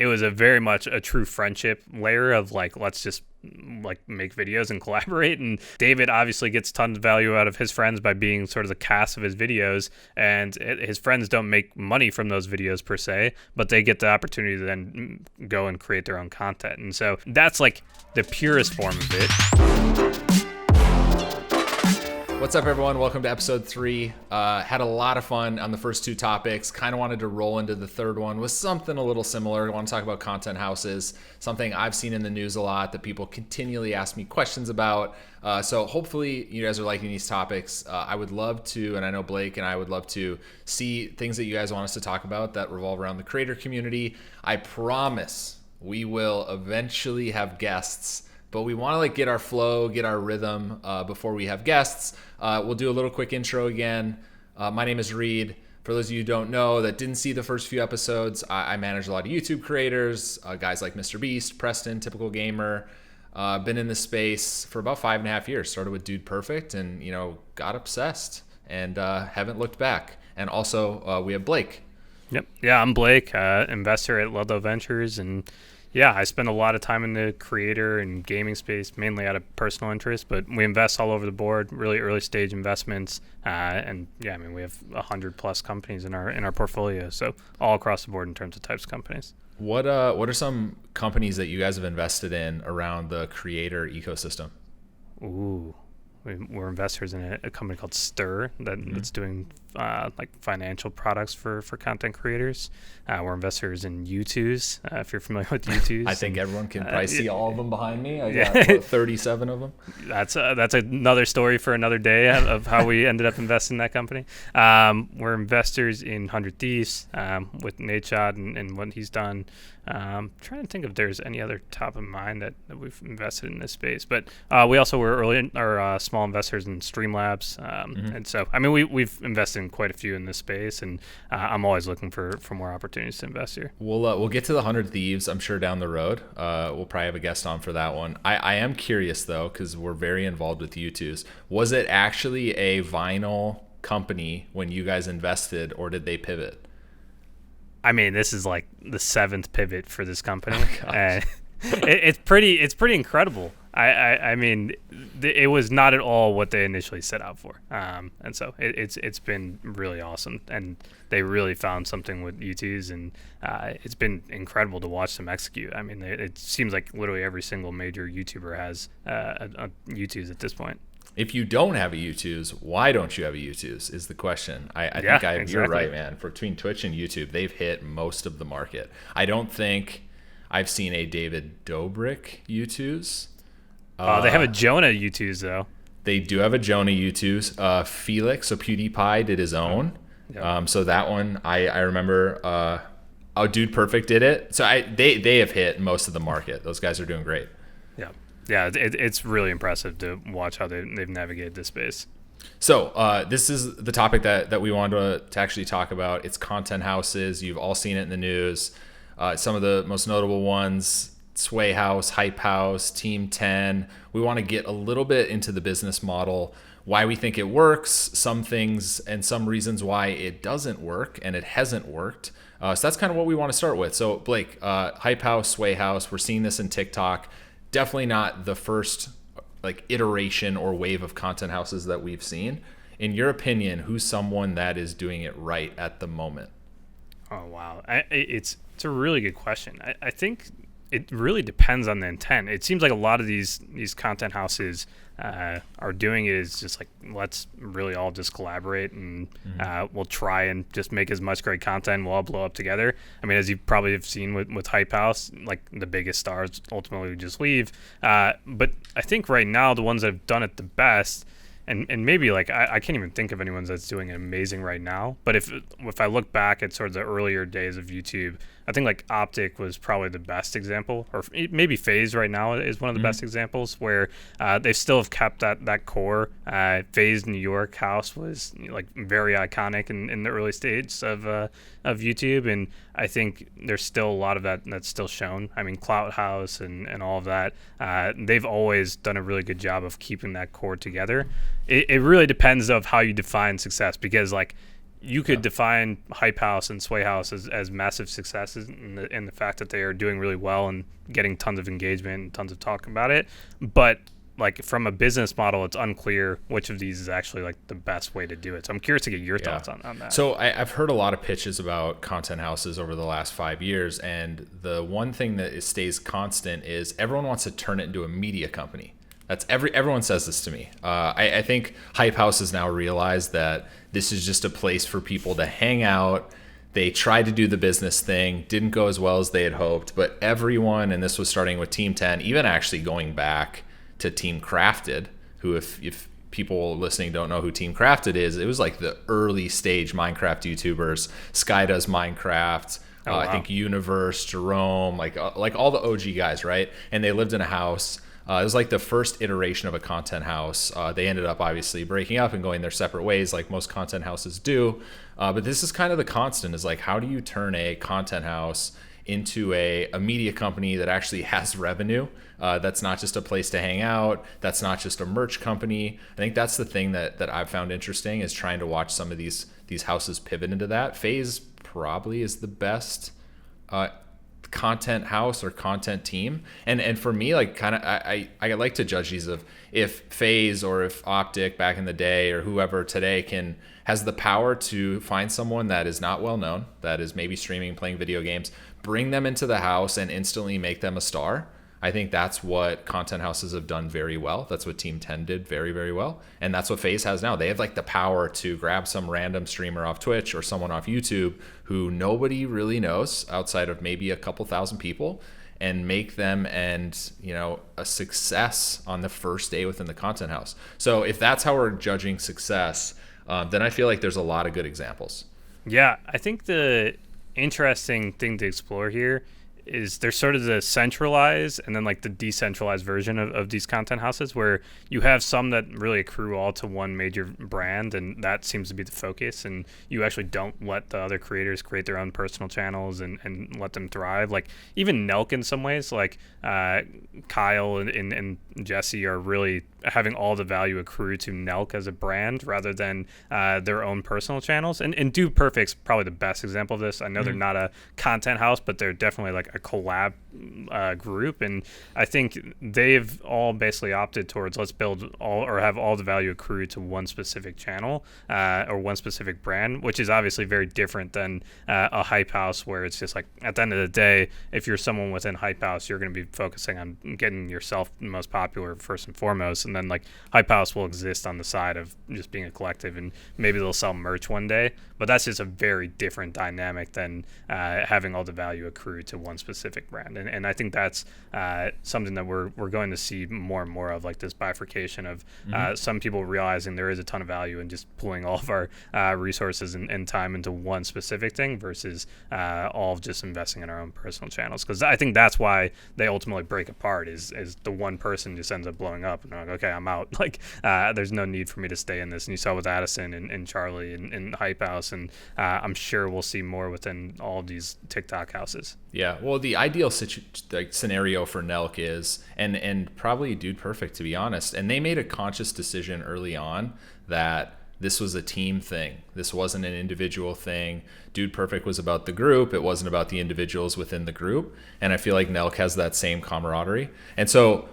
it was a very much a true friendship layer of like, let's just like make videos and collaborate. And David obviously gets tons of value out of his friends by being sort of the cast of his videos, and his friends don't make money from those videos per se, but they get the opportunity to then go and create their own content. And so that's like the purest form of it. What's up, everyone? Welcome to episode 3. Had a lot of fun on the first 2 topics. Kind of wanted to roll into the third one with something a little similar. I want to talk about content houses, something I've seen in the news a lot that people continually ask me questions about. So hopefully you guys are liking these topics. I would love to, and I know Blake and I would love to see things that you guys want us to talk about that revolve around the creator community. I promise we will eventually have guests, but we want to get our flow, get our rhythm before we have guests. We'll do a little quick intro again. My name is Reed. For those of you who don't know, that didn't see the first few episodes, I manage a lot of YouTube creators, guys like Mr. Beast, Preston, Typical Gamer. Been in this space for about 5.5 years. Started with Dude Perfect and, got obsessed and haven't looked back. And also we have Blake. Yep. Yeah, I'm Blake, investor at Ludlow Ventures, and yeah, I spend a lot of time in the creator and gaming space, mainly out of personal interest, but we invest all over the board, really early stage investments. And yeah, I mean, we have 100 plus companies in our portfolio. So all across the board in terms of types of companies. What are some companies that you guys have invested in around the creator ecosystem? Ooh, we're investors in a company called Stir that's doing like financial products for content creators. We're investors in U2s, if you're familiar with U2s. I think everyone can probably see all of them behind me. I got 37 of them. That's another story for another day of how we ended up investing in that company. We're investors in 100 Thieves with Nadeshot and what he's done. Trying to think if there's any other top of mind that we've invested in this space, but we also were small investors in Streamlabs, and so I mean we've invested in quite a few in this space, and I'm always looking for more opportunities to invest here. We'll get to the 100 Thieves, I'm sure, down the road. We'll probably have a guest on for that one. I am curious though, because we're very involved with U2s. Was it actually a vinyl company when you guys invested, or did they pivot? I mean, this is like the 7th pivot for this company. Oh, it's pretty incredible. I mean, it was not at all what they initially set out for, and so it's been really awesome, and they really found something with U2s, and it's been incredible to watch them execute. I mean, it seems like literally every single major YouTuber has a U2s at this point. If you don't have a U2s, why don't you have a U2s is the question. I think exactly. You're right, man. For between Twitch and YouTube, they've hit most of the market. I don't think I've seen a David Dobrik U2s. They have a Jonah U2s, though. They do have a Jonah U2s. Felix, so PewDiePie, did his own. Yep. So that one, I remember. Dude Perfect did it. So they have hit most of the market. Those guys are doing great. Yeah, it's really impressive to watch how they've navigated this space. So this is the topic that we wanted to actually talk about. It's content houses. You've all seen it in the news. Some of the most notable ones: Sway House, Hype House, Team 10. We want to get a little bit into the business model, why we think it works, some things and some reasons why it doesn't work and it hasn't worked. So that's kind of what we want to start with. So Blake, Hype House, Sway House, we're seeing this in TikTok. Definitely not the first iteration or wave of content houses that we've seen. In your opinion, who's someone that is doing it right at the moment? Oh, wow. It's a really good question. I think it really depends on the intent. It seems like a lot of these content houses are doing it is just like, let's really all just collaborate and we'll try and just make as much great content. We'll all blow up together. I mean, as you probably have seen with Hype House, like the biggest stars ultimately just leave. But I think right now the ones that have done it the best, and maybe I can't even think of anyone that's doing it amazing right now. But if I look back at sort of the earlier days of YouTube, I think Optic was probably the best example, or maybe FaZe right now is one of the best examples where they still have kept that core. FaZe New York House was very iconic in the early stages of YouTube, and I think there's still a lot of that's still shown. I mean, Clout House and all of that, they've always done a really good job of keeping that core together. It really depends of how you define success, because you could define Hype House and Sway House as massive successes in the fact that they are doing really well and getting tons of engagement and tons of talk about it. But like from a business model, it's unclear which of these is actually like the best way to do it. So I'm curious to get your thoughts on that. So I've heard a lot of pitches about content houses over the last 5 years. And the one thing that stays constant is everyone wants to turn it into a media company. That's everyone says this to me. I think Hype House has now realized that this is just a place for people to hang out. They tried to do the business thing, didn't go as well as they had hoped, but everyone, and this was starting with Team 10, even actually going back to Team Crafted, who if people listening don't know who Team Crafted is, it was like the early stage Minecraft YouTubers. Sky does Minecraft. Wow. I think Universe, Jerome, like all the OG guys, right? And they lived in a house. It was like the first iteration of a content house. They ended up obviously breaking up and going their separate ways like most content houses do. But this is kind of the constant, is like, how do you turn a content house into a media company that actually has revenue? That's not just a place to hang out. That's not just a merch company. I think that's the thing that I've found interesting, is trying to watch some of these houses pivot into that. FaZe probably is the best content house or content team, and for me, like, kind of I like to judge these of if FaZe or if Optic back in the day or whoever today has the power to find someone that is not well known, that is maybe streaming, playing video games, bring them into the house and instantly make them a star. I think that's what content houses have done very well. That's what Team 10 did very, very well. And that's what FaZe has now. They have like the power to grab some random streamer off Twitch or someone off YouTube who nobody really knows outside of maybe a couple thousand people, and make them a success on the first day within the content house. So if that's how we're judging success, then I feel like there's a lot of good examples. Yeah, I think the interesting thing to explore here is there's sort of the centralized and then like the decentralized version of these content houses, where you have some that really accrue all to one major brand, and that seems to be the focus, and you actually don't let the other creators create their own personal channels and let them thrive. Like even Nelk in some ways, like Kyle and Jesse are really having all the value accrue to Nelk as a brand rather than their own personal channels. And Dude Perfect's probably the best example of this. I know they're not a content house, but they're definitely like a collab group, and I think they've all basically opted towards let's build all or have all the value accrue to one specific channel or one specific brand, which is obviously very different than a Hype House, where it's just like at the end of the day, if you're someone within Hype House, you're going to be focusing on getting yourself most popular first and foremost, and then like Hype House will exist on the side of just being a collective, and maybe they'll sell merch one day, but that's just a very different dynamic than having all the value accrue to one specific brand. And I think that's something that we're going to see more and more of, like this bifurcation of some people realizing there is a ton of value in just pulling all of our resources and time into one specific thing versus all of just investing in our own personal channels. Because I think that's why they ultimately break apart, is the one person just ends up blowing up and they're like, okay, I'm out. Like there's no need for me to stay in this. And you saw with Addison and Charlie and Hype House, and I'm sure we'll see more within all these TikTok houses. Yeah, well, the ideal scenario for Nelk is, and probably Dude Perfect, to be honest, and they made a conscious decision early on that this was a team thing. This wasn't an individual thing. Dude Perfect was about the group. It wasn't about the individuals within the group. And I feel like Nelk has that same camaraderie. And so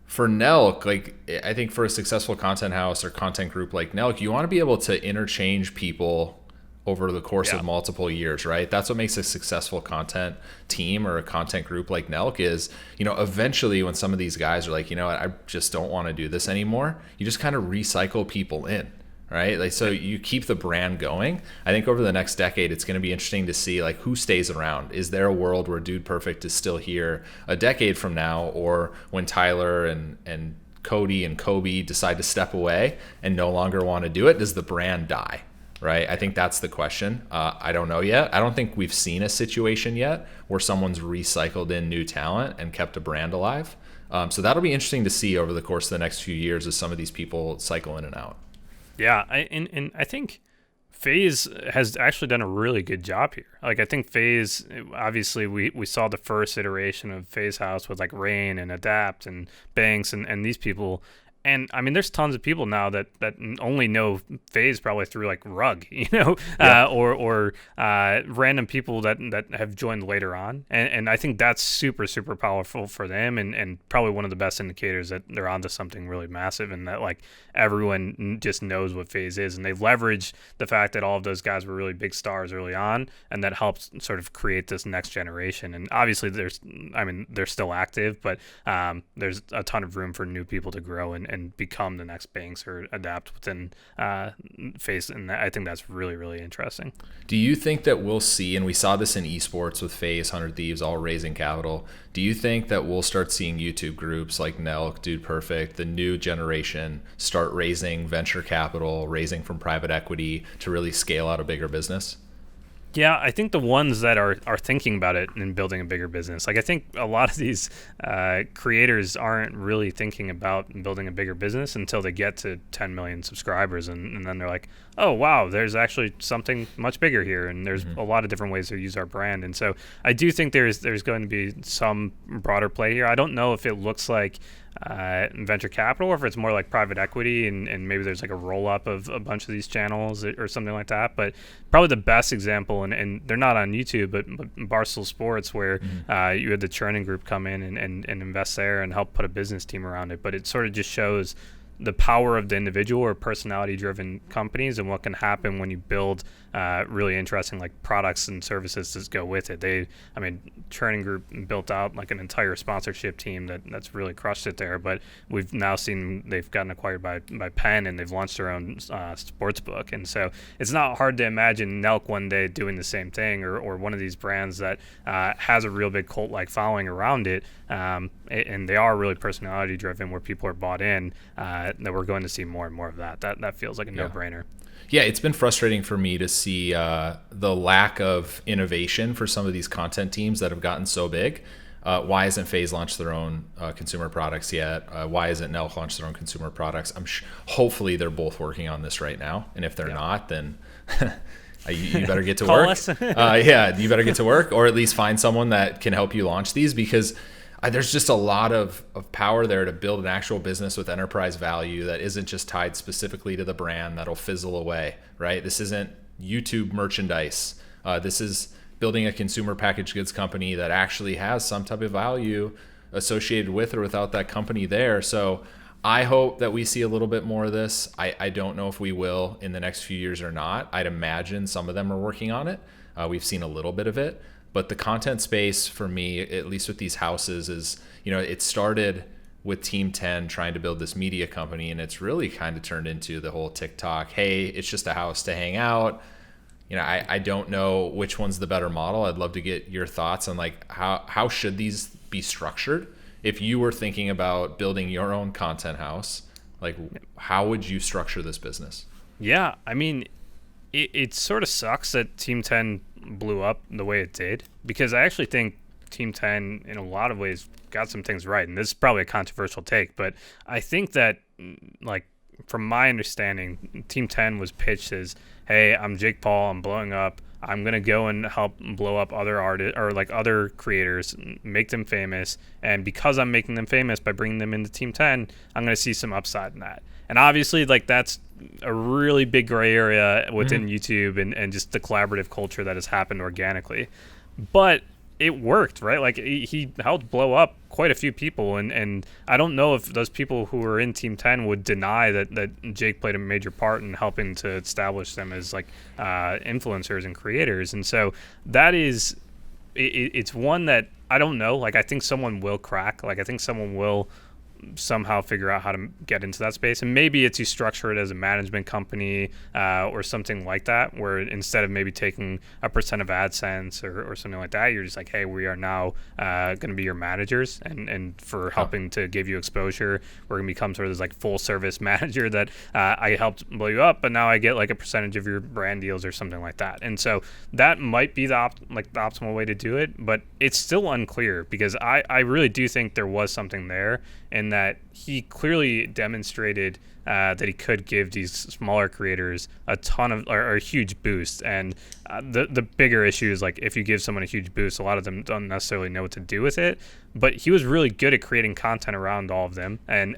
for Nelk, like I think for a successful content house or content group like Nelk, you want to be able to interchange people over the course of multiple years, right? That's what makes a successful content team or a content group like Nelk is, eventually when some of these guys are like, I just don't want to do this anymore, you just kind of recycle people in, right? Like, so you keep the brand going. I think over the next decade, it's going to be interesting to see like who stays around. Is there a world where Dude Perfect is still here a decade from now, or when Tyler and Cody and Kobe decide to step away and no longer want to do it, does the brand die? Right? I think that's the question. I don't know yet. I don't think we've seen a situation yet where someone's recycled in new talent and kept a brand alive. So that'll be interesting to see over the course of the next few years as some of these people cycle in and out. Yeah, and I think FaZe has actually done a really good job here. Like I think FaZe, obviously we saw the first iteration of FaZe House with like Rain and Adapt and Banks and these people. And I mean, there's tons of people now that only know FaZe probably through like Rug, or random people that have joined later on. And I think that's super, super powerful for them, and probably one of the best indicators that they're onto something really massive, and that like everyone just knows what FaZe is. And they've leveraged the fact that all of those guys were really big stars early on, and that helps sort of create this next generation. And obviously they're still active, but there's a ton of room for new people to grow and become the next Banks or adapt within FaZe, and I think that's really, really interesting. Do you think that we'll see, and we saw this in esports with FaZe, 100 Thieves, all raising capital, do you think that we'll start seeing YouTube groups like Nelk, Dude Perfect, the new generation start raising venture capital, raising from private equity to really scale out a bigger business? Yeah, I think the ones that are thinking about it and building a bigger business, like I think a lot of these creators aren't really thinking about building a bigger business until they get to 10 million subscribers, and then they're like, oh wow, there's actually something much bigger here, and there's a lot of different ways to use our brand. And so I do think there's going to be some broader play here. I don't know if it looks like venture capital, or if it's more like private equity, and maybe there's like a roll up of a bunch of these channels or something like that. But probably the best example, and they're not on YouTube, but Barstool Sports, where you had the Churning Group come in and invest there and help put a business team around it. But it sort of just shows the power of the individual or personality driven companies, and what can happen when you build really interesting like products and services that go with it. Churning Group built out like an entire sponsorship team that's really crushed it there, but we've now seen they've gotten acquired by Penn, and they've launched their own sports book. And so it's not hard to imagine Nelk one day doing the same thing, or one of these brands that has a real big cult like following around it, and they are really personality driven, where people are bought in, that we're going to see more and more of that. That feels like a no-brainer. Yeah, it's been frustrating for me to see the lack of innovation for some of these content teams that have gotten so big. Why hasn't FaZe launched their own consumer products yet? Why hasn't Nelk launched their own consumer products? hopefully they're both working on this right now, and if they're not, then you better get to work. You better get to work, or at least find someone that can help you launch these, because there's just a lot of power there to build an actual business with enterprise value that isn't just tied specifically to the brand that'll fizzle away, right? This isn't YouTube merchandise. This is building a consumer packaged goods company that actually has some type of value associated with or without that company there. So I hope that we see a little bit more of this. I don't know if we will in the next few years or not. I'd imagine some of them are working on it. We've seen a little bit of it. But the content space for me, at least with these houses, is, it started with Team 10 trying to build this media company, and it's really kind of turned into the whole TikTok, hey, it's just a house to hang out. I don't know which one's the better model. I'd love to get your thoughts on like how should these be structured? If you were thinking about building your own content house, like how would you structure this business? Yeah, I mean, it sort of sucks that Team 10 blew up the way it did, because I actually think Team 10 in a lot of ways got some things right, and this is probably a controversial take, but I think that, like, from my understanding, Team 10 was pitched as, hey, I'm Jake Paul, I'm blowing up, I'm going to go and help blow up other artists or like other creators, make them famous, and because I'm making them famous by bringing them into Team 10, I'm going to see some upside in that. And obviously, like, that's a really big gray area within YouTube and just the collaborative culture that has happened organically. But it worked, right? Like, he helped blow up quite a few people, and I don't know if those people who were in Team 10 would deny that Jake played a major part in helping to establish them as like influencers and creators. And so that is, it's one that I don't know. Like, I think someone will crack. Like, I think someone will somehow figure out how to get into that space, and maybe it's you structure it as a management company or something like that, where instead of maybe taking a percent of AdSense or something like that, you're just like, hey, we are now going to be your managers, and for helping to give you exposure, we're going to become sort of this like full service manager that I helped blow you up, but now I get like a percentage of your brand deals or something like that. And so that might be the optimal way to do it, but it's still unclear, because I really do think there was something there, and that he clearly demonstrated that he could give these smaller creators a ton of or a huge boost. And the bigger issue is like if you give someone a huge boost, a lot of them don't necessarily know what to do with it. But he was really good at creating content around all of them, and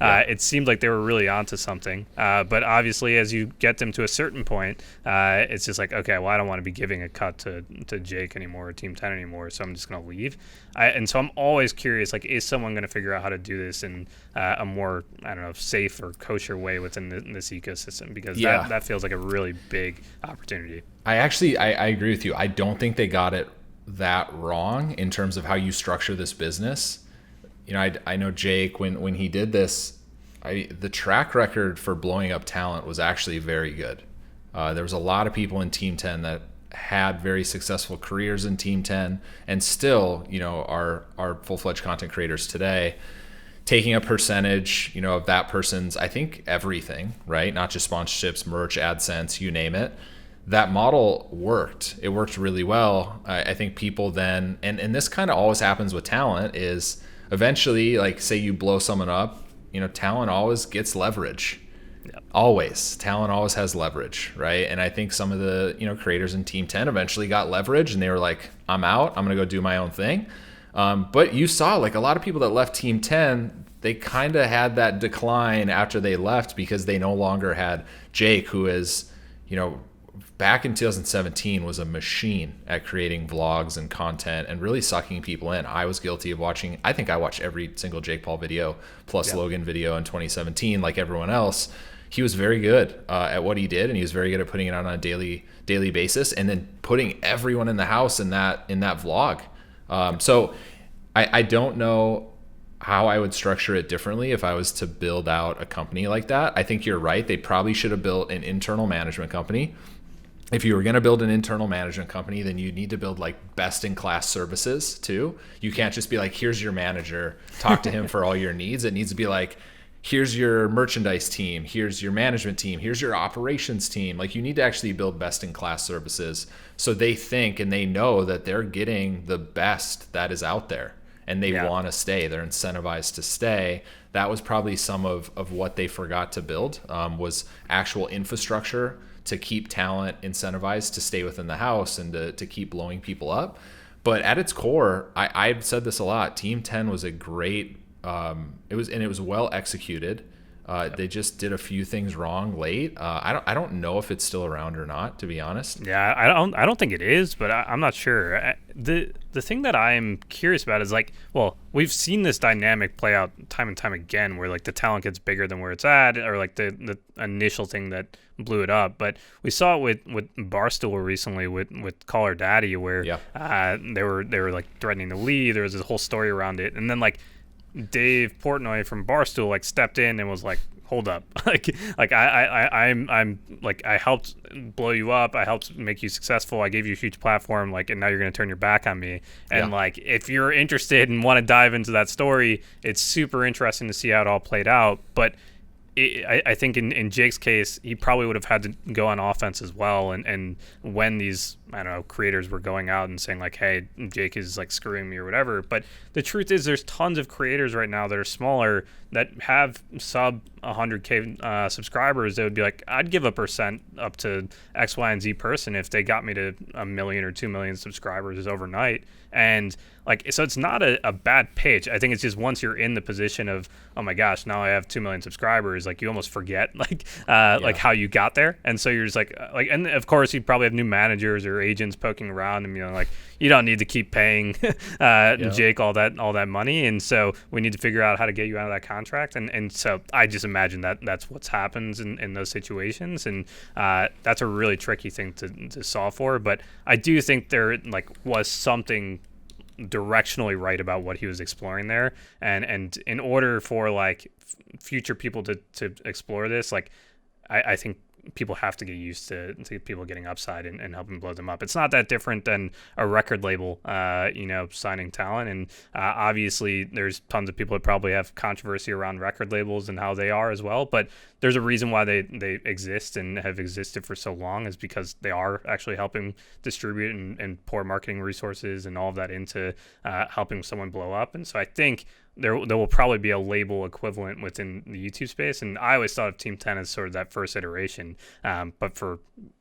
it seemed like they were really onto something. But obviously, as you get them to a certain point, it's just like, okay, well, I don't want to be giving a cut to Jake anymore or Team 10 anymore, so I'm just going to leave. And so I'm always curious, like, is someone going to figure out how to do this in a more, I don't know, safe or kosher way within this ecosystem? Because that feels like a really big opportunity. I agree with you. I don't think they got it that wrong in terms of how you structure this business. You know, I know Jake, when he did this, the track record for blowing up talent was actually very good. There was a lot of people in Team 10 that had very successful careers in Team 10 and still, you know, are full-fledged content creators today, taking a percentage, you know, of that person's, I think, everything, right? Not just sponsorships, merch, AdSense, you name it. That model worked. It worked really well. I think people then, and this kind of always happens with talent, is eventually, like, say you blow someone up, you know, talent always gets leverage. Yep. Always. Talent always has leverage, right? And I think some of the, you know, creators in Team 10 eventually got leverage and they were like, I'm out. I'm going to go do my own thing. But you saw, like, a lot of people that left Team 10, they kind of had that decline after they left because they no longer had Jake, who is, you know, back in 2017 was a machine at creating vlogs and content and really sucking people in. I was guilty of watching, I think I watched every single Jake Paul video plus Logan video in 2017, like everyone else. He was very good at what he did, and he was very good at putting it out on a daily basis and then putting everyone in the house in that vlog. So I don't know how I would structure it differently if I was to build out a company like that. I think you're right. They probably should have built an internal management company. If you were going to build an internal management company, then you need to build like best in class services too. You can't just be like, here's your manager, talk to him for all your needs. It needs to be like, here's your merchandise team, here's your management team, here's your operations team. Like, you need to actually build best in class services so they think and they know that they're getting the best that is out there and they want to stay. They're incentivized to stay. That was probably some of what they forgot to build, was actual infrastructure to keep talent incentivized to stay within the house and to keep blowing people up. But at its core, I've said this a lot, Team 10 was a great, it was well executed. They just did a few things wrong late. I don't know if it's still around or not, to be honest. Yeah, I don't think it is, but I'm not sure. The thing that I'm curious about is, like, well, we've seen this dynamic play out time and time again, where like the talent gets bigger than where it's at, or like the initial thing that blew it up. But we saw it with Barstool recently with Call Her Daddy, where they were like threatening to leave. There was this whole story around it, and then like Dave Portnoy from Barstool like stepped in and was like, hold up, I'm like, I helped blow you up, I helped make you successful, I gave you a huge platform, like, and now you're gonna turn your back on me. And like, if you're interested and want to dive into that story, it's super interesting to see how it all played out. But I think in Jake's case, he probably would have had to go on offense as well. And when these, I don't know, creators were going out and saying like, hey, Jake is like screwing me or whatever. But the truth is, there's tons of creators right now that are smaller that have sub 100K subscribers that would be like, I'd give a percent up to X, Y, and Z person if they got me to 1 million or 2 million subscribers overnight. And like, so it's not a bad pitch. I think it's just once you're in the position of, oh my gosh, now I have 2 million subscribers, like you almost forget like how you got there. And so you're just like, and of course you probably have new managers or agents poking around and being like, you don't need to keep paying Jake all that money. And so we need to figure out how to get you out of that contract. And so I just imagine that that's what's happens in those situations. And that's a really tricky thing to solve for. But I do think there like was something directionally right about what he was exploring there, and in order for like future people to explore this, like I think people have to get used to people getting upside and helping blow them up. It's not that different than a record label, signing talent. And obviously there's tons of people that probably have controversy around record labels and how they are as well. But there's a reason why they exist and have existed for so long, is because they are actually helping distribute and pour marketing resources and all of that into helping someone blow up. And so I think there will probably be a label equivalent within the YouTube space. And I always thought of Team 10 as sort of that first iteration, but for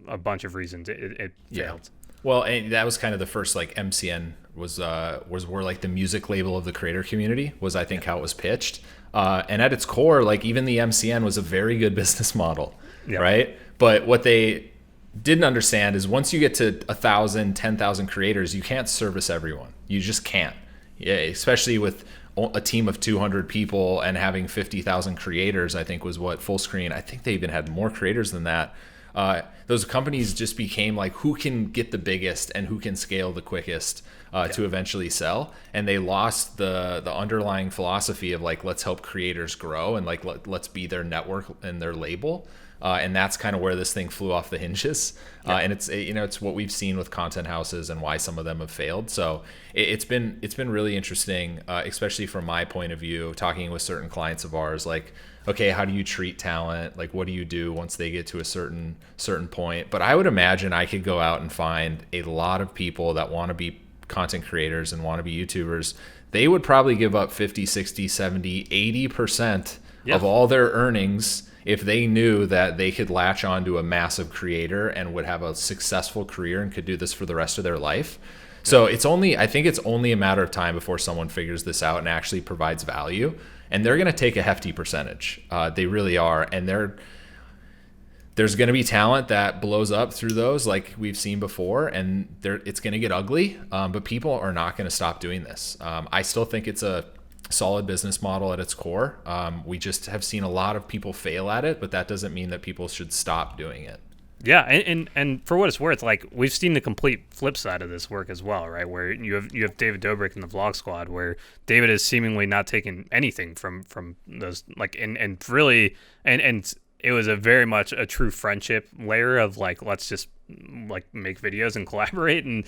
a bunch of reasons, it failed. Well, and that was kind of the first, like, MCN was where, like, the music label of the creator community was, I think, how it was pitched. And at its core, like, even the MCN was a very good business model, right? But what they didn't understand is once you get to 1,000, 10,000 creators, you can't service everyone. You just can't. Yeah, especially with a team of 200 people and having 50,000 creators, I think was what Fullscreen. I think they even had more creators than that. Those companies just became like, who can get the biggest and who can scale the quickest to eventually sell. And they lost the underlying philosophy of like, let's help creators grow and like, let's be their network and their label. And that's kind of where this thing flew off the hinges. And it's what we've seen with content houses and why some of them have failed. So it's been really interesting, especially from my point of view, talking with certain clients of ours, like, okay, how do you treat talent? Like, what do you do once they get to a certain point? But I would imagine I could go out and find a lot of people that want to be content creators and want to be YouTubers. They would probably give up 50, 60, 70, 80% of all their earnings if they knew that they could latch onto a massive creator and would have a successful career and could do this for the rest of their life. So I think it's only a matter of time before someone figures this out and actually provides value. And they're going to take a hefty percentage. They really are. And there's going to be talent that blows up through those like we've seen before. And it's going to get ugly. But people are not going to stop doing this. I still think it's a solid business model at its core. We just have seen a lot of people fail at it, but that doesn't mean that people should stop doing it. Yeah, and for what it's worth, like we've seen the complete flip side of this work as well, right? Where you have David Dobrik in the Vlog Squad, where David is seemingly not taking anything from those, like, and really, and it was a very much a true friendship layer of like, let's just like make videos and collaborate. And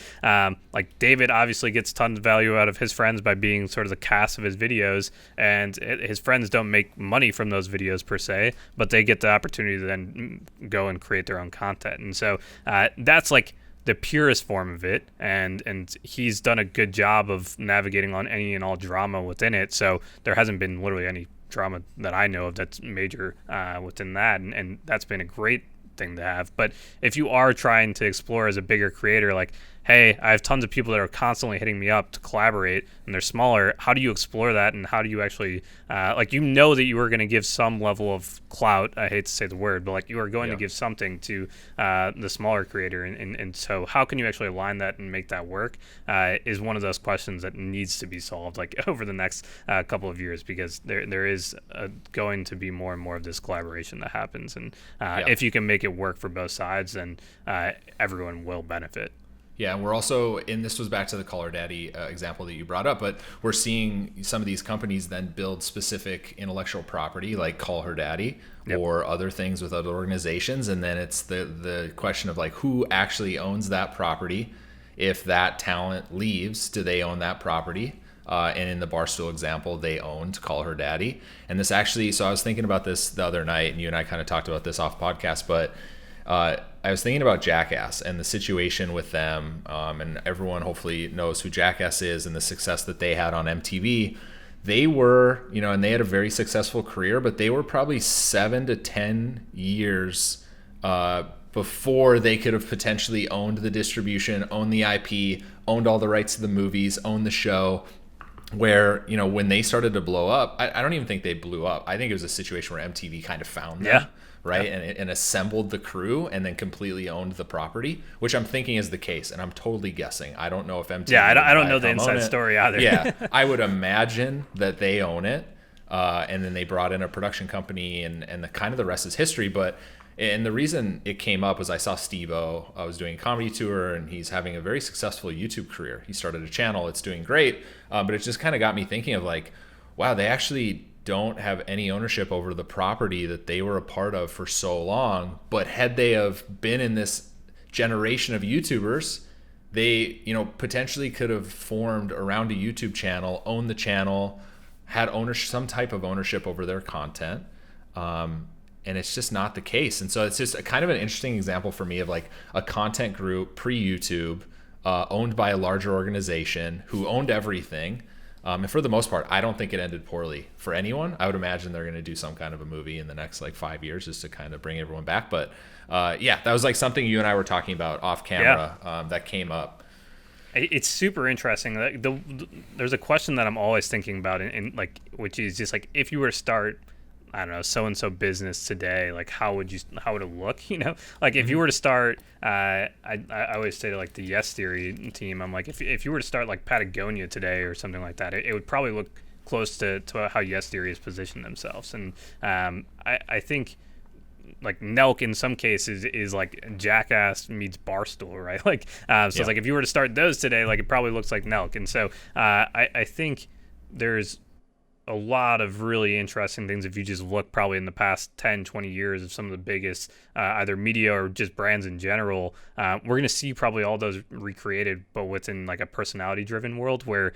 like David obviously gets tons of value out of his friends by being sort of the cast of his videos, and his friends don't make money from those videos per se, but they get the opportunity to then go and create their own content. And so that's like the purest form of it, and he's done a good job of navigating on any and all drama within it. So there hasn't been literally any drama that I know of that's major within that, and that's been a great thing to have. But if you are trying to explore as a bigger creator, like, hey, I have tons of people that are constantly hitting me up to collaborate and they're smaller, how do you explore that? And how do you actually like, you know that you are going to give some level of clout, I hate to say the word, but like you are going to give something to the smaller creator, and so how can you actually align that and make that work is one of those questions that needs to be solved like over the next couple of years, because there is going to be more and more of this collaboration that happens, and if you can make it work for both sides, then everyone will benefit. Yeah, and we're also, and this was back to the Call Her Daddy example that you brought up, but we're seeing some of these companies then build specific intellectual property like Call Her Daddy or other things with other organizations, and then it's the question of like, who actually owns that property? If that talent leaves, do they own that property? And in the Barstool example, they owned Call Her Daddy. And this actually, so I was thinking about this the other night, and you and I kind of talked about this off podcast, but I was thinking about Jackass and the situation with them, and everyone hopefully knows who Jackass is and the success that they had on MTV. They were, and they had a very successful career, but they were probably 7 to 10 years before they could have potentially owned the distribution, owned the IP, owned all the rights to the movies, owned the show. Where, when they started to blow up, I don't even think they blew up. I think it was a situation where MTV kind of found them. Right. And assembled the crew and then completely owned the property, which I'm thinking is the case. And I'm totally guessing. I don't know if MTV. Yeah, I don't know the inside story either. Yeah, I would imagine that they own it. And then they brought in a production company, and the rest is history. And the reason it came up was I saw Steve-O. I was doing a comedy tour, and he's having a very successful YouTube career. He started a channel. It's doing great. But it just kind of got me thinking of like, wow, they actually don't have any ownership over the property that they were a part of for so long. But had they have been in this generation of YouTubers, they, potentially could have formed around a YouTube channel, owned the channel, had ownership, some type of ownership over their content. And it's just not the case. And so it's just a kind of an interesting example for me of like a content group pre-YouTube owned by a larger organization who owned everything. And for the most part, I don't think it ended poorly for anyone. I would imagine they're going to do some kind of a movie in the next like 5 years just to kind of bring everyone back. But yeah, that was like something you and I were talking about off camera that came up. It's super interesting. There's a question that I'm always thinking about, and like, which is just like, if you were to start, I don't know, so and so business today, like how would it look? You know, like if you were to start, I always say to like the Yes Theory team, I'm like, if you were to start like Patagonia today or something like that, it would probably look close to how Yes Theory has positioned themselves. And I think like Nelk in some cases is like Jackass meets Barstool, right? Like, it's like if you were to start those today, like it probably looks like Nelk. And so I think there's a lot of really interesting things if you just look probably in the past 10, 20 years of some of the biggest either media or just brands in general. We're going to see probably all those recreated, but within like a personality driven world where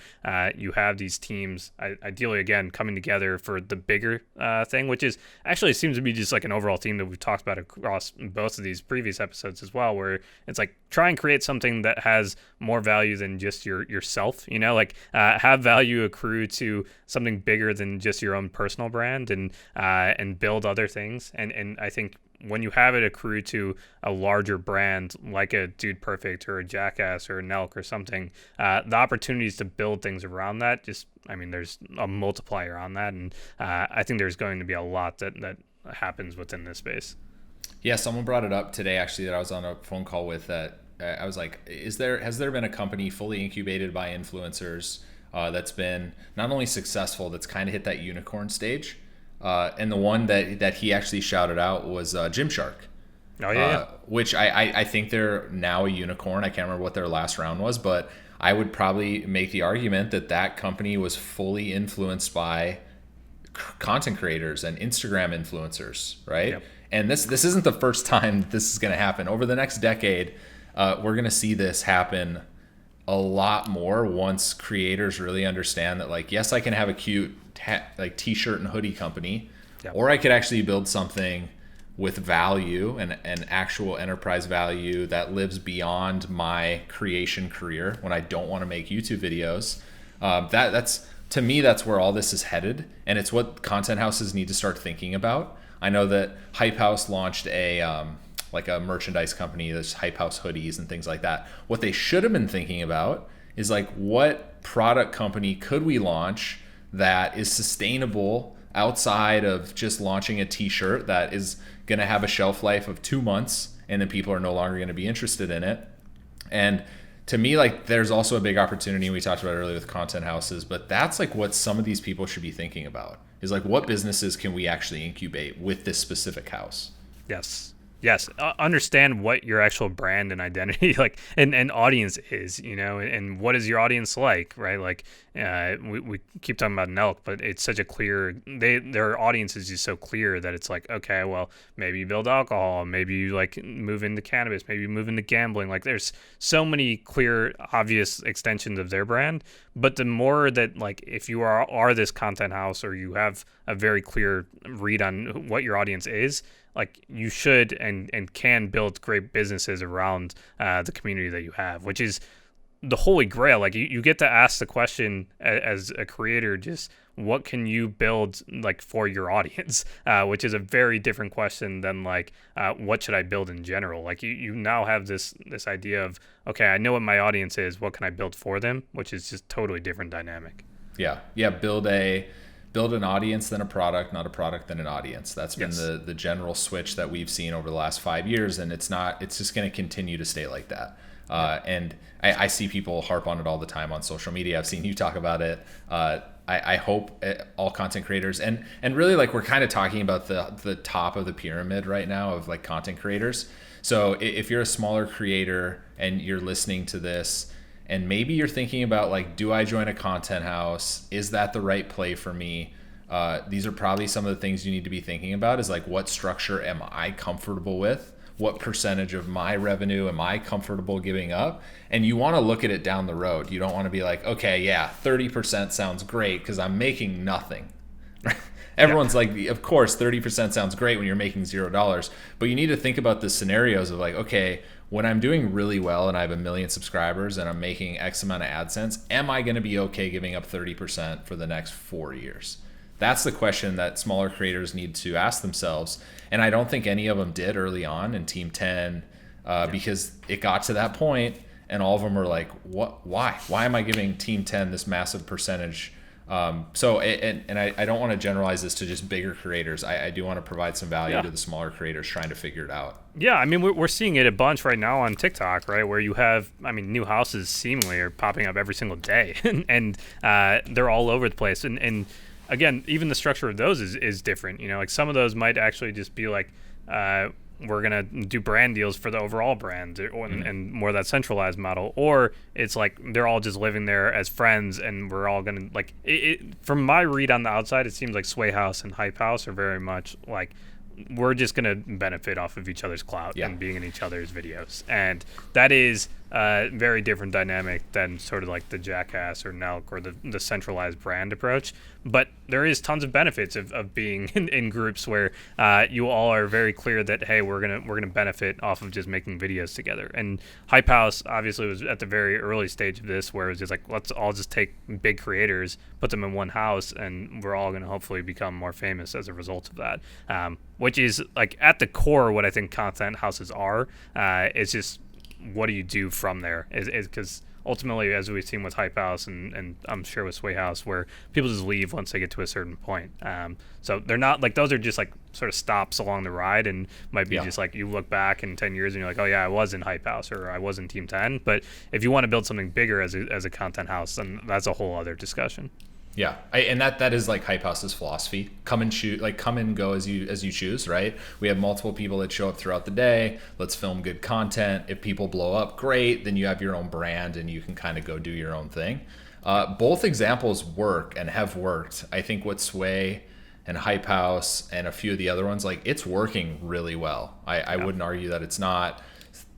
you have these teams ideally again coming together for the bigger thing, which is actually seems to be just like an overall theme that we've talked about across both of these previous episodes as well, where it's like try and create something that has more value than just yourself, you know, like have value accrue to something bigger than just your own personal brand, and build other things. And I think when you have it accrue to a larger brand like a Dude Perfect or a Jackass or a Nelk or something, the opportunities to build things around that there's a multiplier on that. And I think there's going to be a lot that happens within this space. Yeah, someone brought it up today actually that I was on a phone call with that I was like, has there been a company fully incubated by influencers that's been not only successful, that's kind of hit that unicorn stage? And the one that he actually shouted out was Gymshark. Oh, yeah. Which I think they're now a unicorn. I can't remember what their last round was, but I would probably make the argument that company was fully influenced by content creators and Instagram influencers, right? Yep. And this isn't the first time that this is going to happen. Over the next decade, we're going to see this happen a lot more once creators really understand that, like, yes, I can have a cute t-shirt and hoodie company, or I could actually build something with value and actual enterprise value that lives beyond my creation career when I don't want to make YouTube videos. That's to me, that's where all this is headed, and it's what content houses need to start thinking about. I know that Hype House launched a merchandise company, there's Hype House hoodies and things like that. What they should have been thinking about is like, what product company could we launch that is sustainable outside of just launching a t-shirt that is going to have a shelf life of 2 months and then people are no longer going to be interested in it. And to me, like, there's also a big opportunity we talked about earlier with content houses, but that's like what some of these people should be thinking about, is like, what businesses can we actually incubate with this specific house? Yes. Understand what your actual brand and identity and audience is, you know, and what is your audience like, right? Like, we keep talking about Nelk, but it's such a clear, their audience is just so clear that it's like, okay, well, maybe you build alcohol, maybe you like move into cannabis, maybe you move into gambling. Like, there's so many clear, obvious extensions of their brand. But the more that, like, if you are this content house, or you have a very clear read on what your audience is, like, you should and can build great businesses around the community that you have, which is the holy grail. Like, you get to ask the question as a creator, just what can you build like for your audience, which is a very different question than like what should I build in general. Like, you now have this idea of, okay, I know what my audience is, what can I build for them, which is just totally different dynamic. Yeah, build an audience than a product, not a product than an audience. That's been the general switch that we've seen over the last 5 years, and it's just going to continue to stay like that. And I see people harp on it all the time on social media. I've seen you talk about it. I hope all content creators, and really, like, we're kind of talking about the top of the pyramid right now of like content creators. So if you're a smaller creator and you're listening to this, and maybe you're thinking about, like, do I join a content house? Is that the right play for me? These are probably some of the things you need to be thinking about, is like, what structure am I comfortable with? What percentage of my revenue am I comfortable giving up? And you want to look at it down the road. You don't want to be like, okay, yeah, 30% sounds great because I'm making nothing. Everyone's like, of course, 30% sounds great when you're making $0, but you need to think about the scenarios of like, okay, when I'm doing really well and I have 1 million subscribers and I'm making X amount of AdSense, am I going to be okay giving up 30% for the next 4 years? That's the question that smaller creators need to ask themselves. And I don't think any of them did early on in Team 10 because it got to that point and all of them were like, "What? Why? Why am I giving Team 10 this massive percentage?" I don't want to generalize this to just bigger creators. I do want to provide some value to the smaller creators trying to figure it out. Yeah, I mean, we're seeing it a bunch right now on TikTok, right? Where you have, I mean, new houses seemingly are popping up every single day, and they're all over the place. And again, even the structure of those is different. You know, like some of those might actually just be like, we're gonna do brand deals for the overall brand, and more of that centralized model, or it's like they're all just living there as friends, and we're all gonna like. From my read on the outside, it seems like Sway House and Hype House are very much like, we're just going to benefit off of each other's clout and being in each other's videos. And that is a very different dynamic than sort of like the Jackass or Nelk or the centralized brand approach. But there is tons of benefits of being in groups where you all are very clear that, hey, we're gonna benefit off of just making videos together. And Hype House obviously was at the very early stage of this, where it was just like, let's all just take big creators, put them in one house, and we're all gonna hopefully become more famous as a result of that. Which is like at the core what I think content houses are. It's just, what do you do from there? Is because ultimately, as we've seen with Hype House and I'm sure with Sway House, where people just leave once they get to a certain point. So they're not like, those are just like sort of stops along the ride, and might be just like you look back in 10 years and you're like, oh yeah, I was in Hype House or I was in Team 10. But if you want to build something bigger as a content house, then that's a whole other discussion. Yeah, and that is like Hype House's philosophy. Come and go as you choose, right? We have multiple people that show up throughout the day. Let's film good content. If people blow up, great. Then you have your own brand and you can kind of go do your own thing. Both examples work and have worked. I think with Sway and Hype House and a few of the other ones, like, it's working really well. I wouldn't argue that it's not.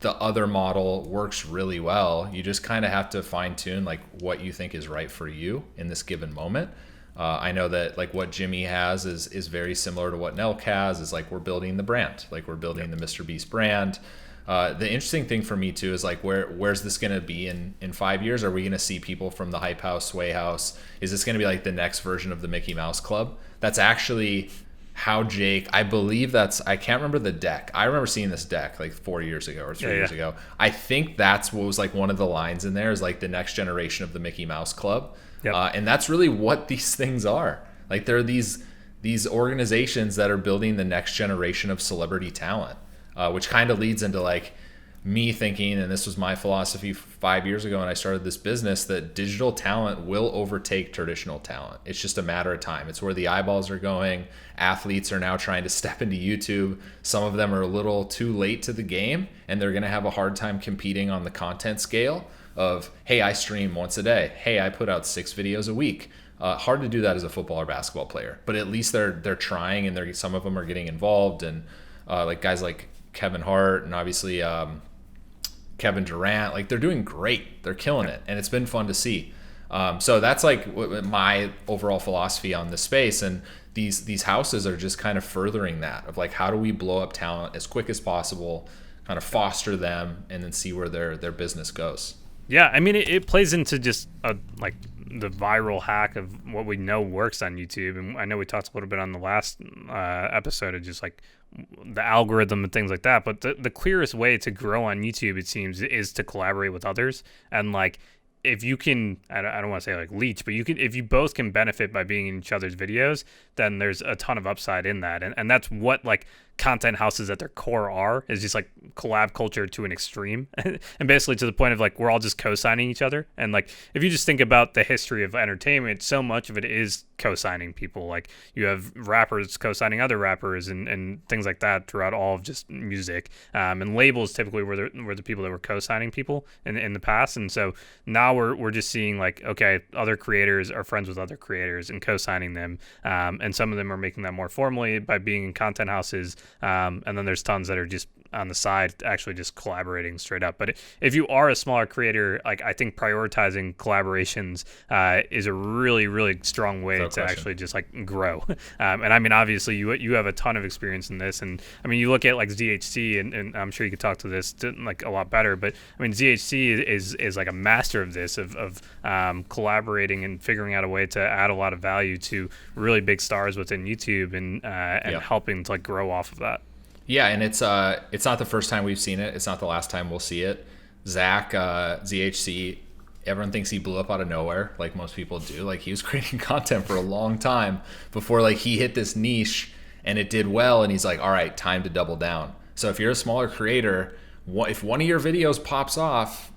The other model works really well. You just kind of have to fine tune like what you think is right for you in this given moment. I know that like what Jimmy has is very similar to what Nelk has. Is like, we're building the brand, like we're building the Mr. Beast brand. The interesting thing for me too is like, where's this going to be in 5 years? Are we going to see people from the Hype House, Sway House? Is this going to be like the next version of the Mickey Mouse Club? That's actually how Jake, I believe I can't remember the deck. I remember seeing this deck like 4 years ago or 3 years ago. I think that's what was like one of the lines in there is like the next generation of the Mickey Mouse Club. And that's really what these things are. Like, there are these organizations that are building the next generation of celebrity talent, which kind of leads into like me thinking, and this was my philosophy 5 years ago when I started this business, that digital talent will overtake traditional talent. It's just a matter of time. It's where the eyeballs are going. Athletes are now trying to step into YouTube. Some of them are a little too late to the game, and they're going to have a hard time competing on the content scale of, hey, I stream once a day. Hey, I put out 6 videos a week. Hard to do that as a football or basketball player, but at least they're trying, and some of them are getting involved, and like guys like Kevin Hart and obviously Kevin Durant, like, they're doing great. They're killing it, and it's been fun to see. So that's like my overall philosophy on this space, and these houses are just kind of furthering that of like, how do we blow up talent as quick as possible, kind of foster them, and then see where their business goes. Yeah, I mean, it plays into just like the viral hack of what we know works on YouTube. And I know we talked a little bit on the last episode of just like the algorithm and things like that. But the clearest way to grow on YouTube, it seems, is to collaborate with others. And like, if you can, I don't want to say like leech, but if you both can benefit by being in each other's videos, then there's a ton of upside in that. And that's what like content houses at their core are, is just like collab culture to an extreme. And basically to the point of like, we're all just co-signing each other. And like, if you just think about the history of entertainment, so much of it is co-signing people. Like, you have rappers co-signing other rappers and things like that throughout all of just music. And labels typically were the people that were co-signing people in the past. And so now we're just seeing like, okay, other creators are friends with other creators and co-signing them. And some of them are making that more formally by being in content houses. And then there's tons that are just on the side, actually just collaborating straight up. But if you are a smaller creator, like I think prioritizing collaborations is a really, really strong way to actually just like grow. And I mean, obviously you have a ton of experience in this, and I mean, you look at like ZHC, and I'm sure you could talk to this like a lot better, but I mean, ZHC is like a master of this, of collaborating and figuring out a way to add a lot of value to really big stars within YouTube, and helping to like grow off of that. Yeah, and it's not the first time we've seen it. It's not the last time we'll see it. Zach, ZHC, everyone thinks he blew up out of nowhere, like most people do. Like, he was creating content for a long time before like he hit this niche and it did well, and he's like, all right, time to double down. So if you're a smaller creator, if one of your videos pops off,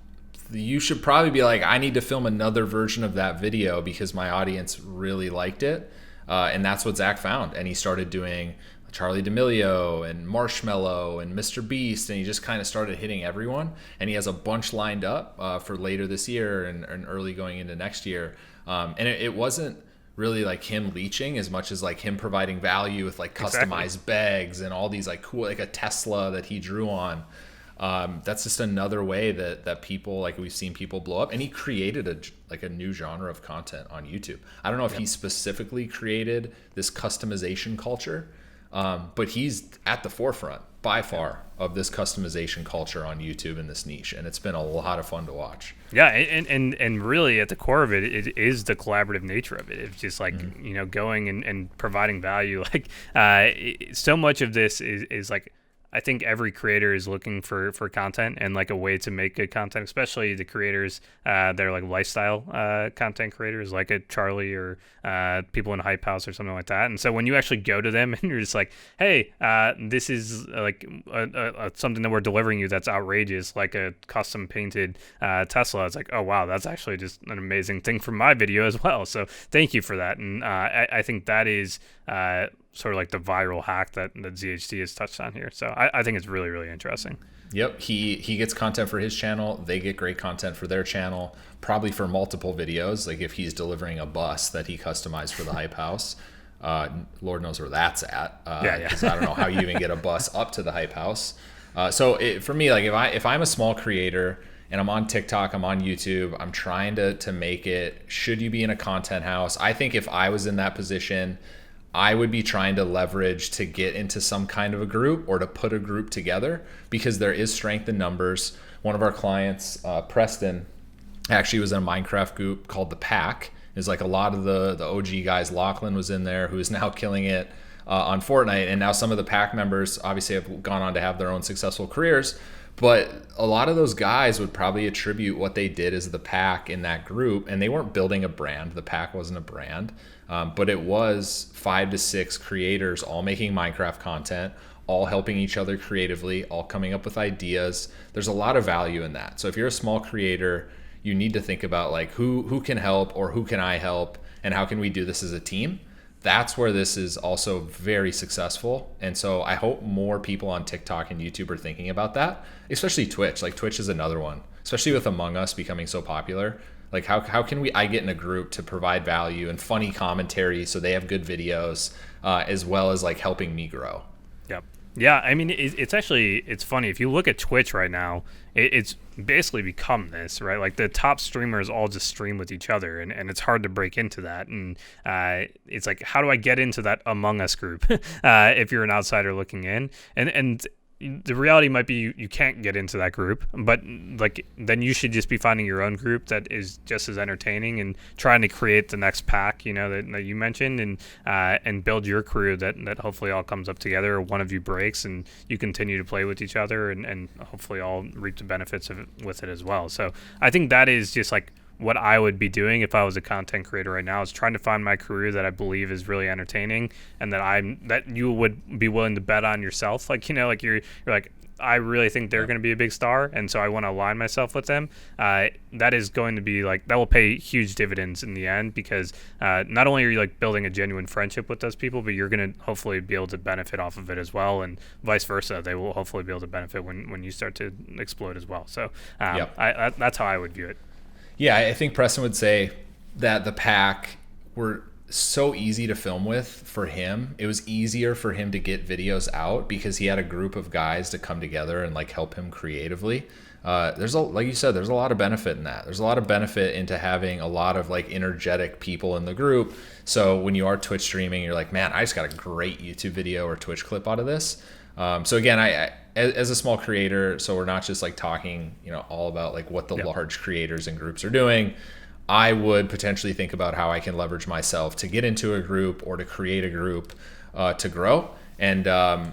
you should probably be like, I need to film another version of that video because my audience really liked it. And that's what Zach found. And he started doing Charlie D'Amelio and Marshmello and Mr. Beast, and he just kind of started hitting everyone. And he has a bunch lined up for later this year and early going into next year. And it wasn't really like him leeching as much as like him providing value with like customized bags and all these like cool, like a Tesla that he drew on. That's just another way that people, like, we've seen people blow up. And he created a new genre of content on YouTube. I don't know if he specifically created this customization culture, but he's at the forefront by far of this customization culture on YouTube in this niche, and it's been a lot of fun to watch. Yeah, and really at the core of it, it is the collaborative nature of it. It's just like, going and providing value. Like, so much of this is like, I think every creator is looking for content and like a way to make good content, especially the creators that are like lifestyle content creators, like a Charlie or people in Hype House or something like that. And so when you actually go to them and you're just like, hey, this is like something that we're delivering you that's outrageous, like a custom painted Tesla, it's like, oh wow, that's actually just an amazing thing for my video as well. So thank you for that. And I think that is sort of like the viral hack that ZHD has touched on here. So I think it's really, really interesting. Yep, he gets content for his channel. They get great content for their channel, probably for multiple videos. Like if he's delivering a bus that he customized for the Hype House, Lord knows where that's at. Because I don't know how you even get a bus up to the Hype House. For me, like if I'm a small creator and I'm on TikTok, I'm on YouTube, I'm trying to make it, should you be in a content house? I think if I was in that position, I would be trying to leverage to get into some kind of a group or to put a group together, because there is strength in numbers. One of our clients, Preston, actually was in a Minecraft group called The Pack. It's like a lot of the OG guys. Lachlan was in there, who is now killing it on Fortnite. And now some of the Pack members obviously have gone on to have their own successful careers. But a lot of those guys would probably attribute what they did as the Pack in that group. And they weren't building a brand. The Pack wasn't a brand. But it was 5 to 6 creators all making Minecraft content, all helping each other creatively, all coming up with ideas. There's a lot of value in that. So if you're a small creator, you need to think about like who can help, or who can I help, and how can we do this as a team? That's where this is also very successful. And so I hope more people on TikTok and YouTube are thinking about that, especially Twitch. Like Twitch is another one, especially with Among Us becoming so popular. Like how can I get in a group to provide value and funny commentary so they have good videos, as well as like helping me grow. Yep. Yeah, I mean, it's funny. If you look at Twitch right now, it's basically become this, right? Like the top streamers all just stream with each other, and it's hard to break into that. And it's like, how do I get into that Among Us group if you're an outsider looking in? And the reality might be you can't get into that group, but like then you should just be finding your own group that is just as entertaining and trying to create the next pack, that you mentioned, and build your crew that hopefully all comes up together, or one of you breaks and you continue to play with each other, and hopefully all reap the benefits of it with it as well. So I think that is just like what I would be doing if I was a content creator right now, is trying to find my career that I believe is really entertaining, and that you would be willing to bet on yourself. Like, like you're like, I really think they're going to be a big star, and so I want to align myself with them. That is going to be like, that will pay huge dividends in the end, because not only are you like building a genuine friendship with those people, but you're going to hopefully be able to benefit off of it as well, and vice versa. They will hopefully be able to benefit when you start to explode as well. So that's how I would view it. Yeah, I think Preston would say that the Pack so easy to film with for him. It was easier for him to get videos out because he had a group of guys to come together and like help him creatively. Like you said, there's a lot of benefit in that. There's a lot of benefit into having a lot of like energetic people in the group. So when you are Twitch streaming, you're like, man, I just got a great YouTube video or Twitch clip out of this. So again, I as a small creator, so we're not just like talking, all about like what the large creators and groups are doing. I would potentially think about how I can leverage myself to get into a group or to create a group to grow. And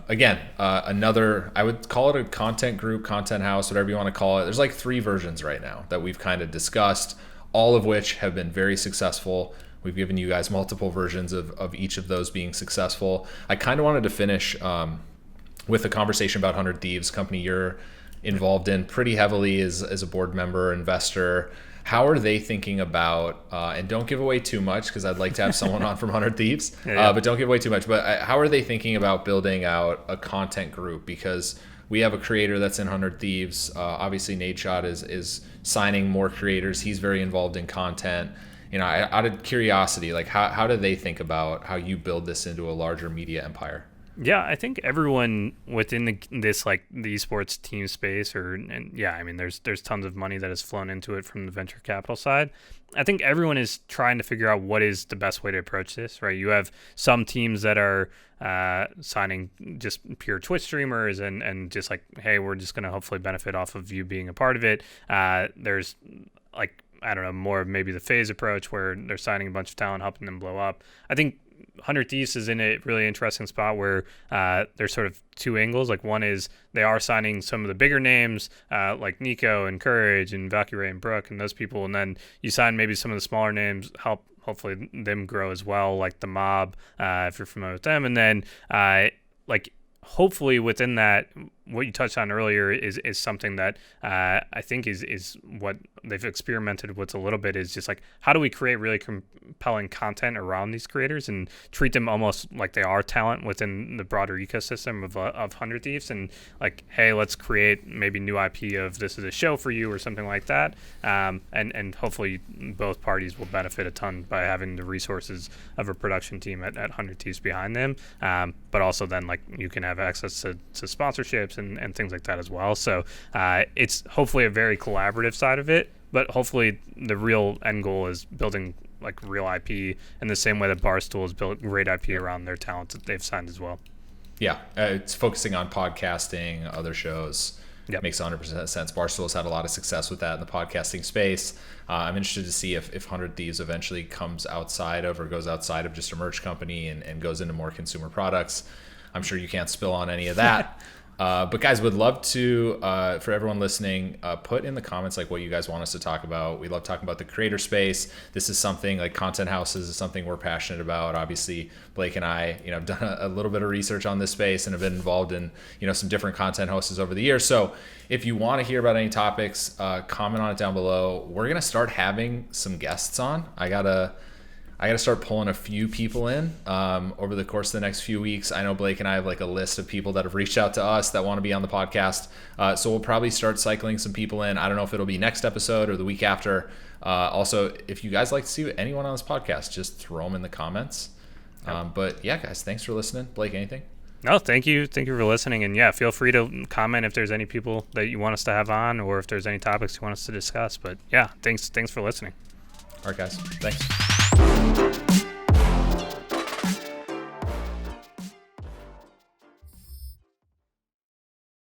again, I would call it a content group, content house, whatever you want to call it. There's like 3 versions right now that we've kind of discussed, all of which have been very successful. We've given you guys multiple versions of each of those being successful. I kind of wanted to finish with a conversation about 100 Thieves, company you're involved in pretty heavily as a board member, investor. How are they thinking about, and don't give away too much because I'd like to have someone on from 100 Thieves, but don't give away too much. But how are they thinking about building out a content group? Because we have a creator that's in 100 Thieves. Obviously, Nadeshot is signing more creators. He's very involved in content. Out of curiosity, like how do they think about how you build this into a larger media empire? Yeah, I think everyone within this like the esports team space, there's tons of money that has flown into it from the venture capital side. I think everyone is trying to figure out what is the best way to approach this, right? You have some teams that are signing just pure Twitch streamers and just like, hey, we're just going to hopefully benefit off of you being a part of it. There's like, I don't know, more of maybe the phase approach where they're signing a bunch of talent, helping them blow up. I think 100 Thieves is in a really interesting spot where there's sort of 2 angles. Like one is they are signing some of the bigger names like Nico and Courage and Valkyrie and Brooke and those people. And then you sign maybe some of the smaller names, help hopefully them grow as well, like the Mob, if you're familiar with them. And then hopefully within that, what you touched on earlier is something that I think is what they've experimented with a little bit, is just like, how do we create really compelling content around these creators and treat them almost like they are talent within the broader ecosystem of 100 Thieves, and like, hey, let's create maybe new IP of this is a show for you or something like that, and hopefully both parties will benefit a ton by having the resources of a production team at 100 Thieves behind them, but also then like you can have access to sponsorships and things like that as well. So it's hopefully a very collaborative side of it, but hopefully the real end goal is building like real IP in the same way that Barstool has built great IP around their talent that they've signed as well. Yeah, it's focusing on podcasting, other shows. Yep. Makes 100% sense. Barstool's had a lot of success with that in the podcasting space. I'm interested to see if 100 Thieves eventually comes outside of or goes outside of just a merch company and goes into more consumer products. I'm sure you can't spill on any of that. But guys, would love to, for everyone listening, put in the comments like what you guys want us to talk about. We love talking about the creator space. This is something like content houses is something we're passionate about. Obviously, Blake and I, have done a little bit of research on this space and have been involved in, some different content houses over the years. So if you want to hear about any topics, comment on it down below. We're going to start having some guests on. I got to start pulling a few people in over the course of the next few weeks. I know Blake and I have like a list of people that have reached out to us that want to be on the podcast. So we'll probably start cycling some people in. I don't know if it'll be next episode or the week after. Also, if you guys like to see anyone on this podcast, just throw them in the comments. But yeah, guys, thanks for listening. Blake, anything? No, thank you. Thank you for listening. And yeah, feel free to comment if there's any people that you want us to have on or if there's any topics you want us to discuss. But yeah, thanks for listening. All right, guys. Thanks.